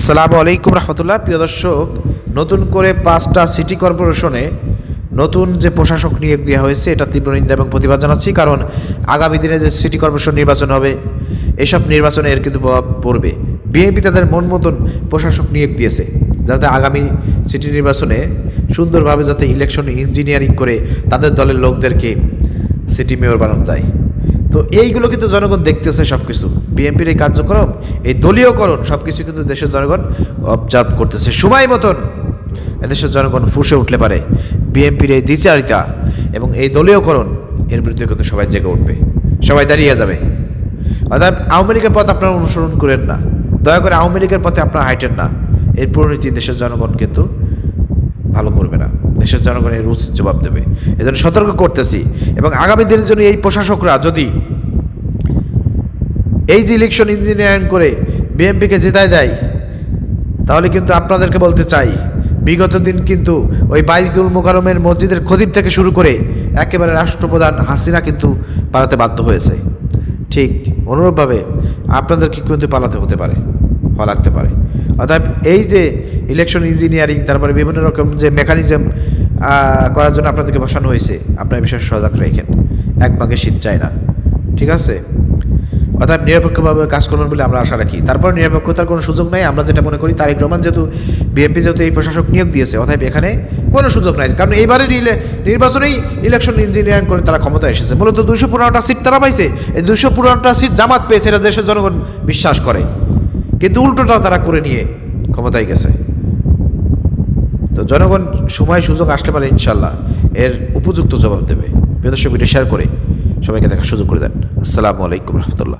আসসালামু আলাইকুম রহমতুল্লাহ। প্রিয় দর্শক, নতুন করে 5টা সিটি কর্পোরেশনে নতুন যে প্রশাসক নিয়োগ দেওয়া হয়েছে এটা তীব্র নিন্দা এবং প্রতিবাদ জানাচ্ছি। কারণ আগামী দিনে যে সিটি কর্পোরেশন নির্বাচন হবে, এসব নির্বাচনে এর কিন্তু প্রভাব পড়বে। বিএনপি তাদের মন মতন প্রশাসক নিয়োগ দিয়েছে যাতে আগামী সিটি নির্বাচনে সুন্দরভাবে যাতে ইলেকশন ইঞ্জিনিয়ারিং করে তাদের দলের লোকদেরকে সিটি মেয়র বানানো যায়। তো এইগুলো কিন্তু জনগণ দেখতেছে সব কিছু। বিএনপির এই কার্যক্রম, এই দলীয়করণ সব কিছু কিন্তু দেশের জনগণ অবজার্ভ করতেছে। সময় মতন এদেশের জনগণ ফুঁসে উঠলে পারে বিএনপির এই দ্বিচারিতা এবং এই দলীয়করণ, এর বিরুদ্ধে কিন্তু সবাই জেগে উঠবে, সবাই দাঁড়িয়ে যাবে। অর্থাৎ আওয়ামী লীগের পথ আপনারা অনুসরণ করেন না, দয়া করে আওয়ামী লীগের পথে আপনারা হাইটেন না। এর পরিণতি দেশের জনগণ কিন্তু ভালো করবে না, দেশের জনগণের উচিত জবাব দেবে। এজন্য সতর্ক করতেছি। এবং আগামী দিনের জন্য এই প্রশাসকরা যদি এই যে ইলেকশন ইঞ্জিনিয়ারিং করে বিএনপিকে জেতায় দেয়, তাহলে কিন্তু আপনাদেরকে বলতে চাই, বিগত দিন কিন্তু ওই বাইতুল মোকাররমের মসজিদের খতিব থেকে শুরু করে একেবারে রাষ্ট্রপ্রধান হাসিনা কিন্তু পালাতে বাধ্য হয়েছে। ঠিক অনুরূপভাবে আপনাদেরকে কিন্তু পালাতে হতে পারে, হওয়া লাগতে পারে। অর্থাৎ এই যে ইলেকশন ইঞ্জিনিয়ারিং, তারপরে বিভিন্ন রকম যে মেকানিজম করার জন্য আপনাদেরকে বসানো হয়েছে, আপনার বিষয়ে সজাগ রেখেন। এক ভাগে শীত চায় না, ঠিক আছে? অর্থাৎ নিরপেক্ষভাবে কাজ করবেন বলে আমরা আশা রাখি। তারপর নিরপেক্ষতার কোনো সুযোগ নাই। আমরা যেটা মনে করি, তারেক রহমান যেহেতু বিএনপি যেহেতু এই প্রশাসক নিয়োগ দিয়েছে, অর্থাৎ এখানে কোনো সুযোগ নাই। কারণ এইবারের নির্বাচনেই ইলেকশন ইঞ্জিনিয়ারিং করে তারা ক্ষমতা এসেছে। মূলত 215টা সিট তারা পাইছে। এই 215টা সিট জামাত পেয়েছে, এটা দেশের জনগণ বিশ্বাস করে। কিন্তু উল্টোটা তারা করে নিয়ে ক্ষমতায় গেছে। তো জনগণ সময় সুযোগ আসতে পারে, ইনশাল্লাহ এর উপযুক্ত জবাব দেবে। প্রিয় দর্শক, ভিডিও শেয়ার করে সবাইকে দেখার সুযোগ করে দেন। আসসালামু আলাইকুম রহমতুল্লাহ।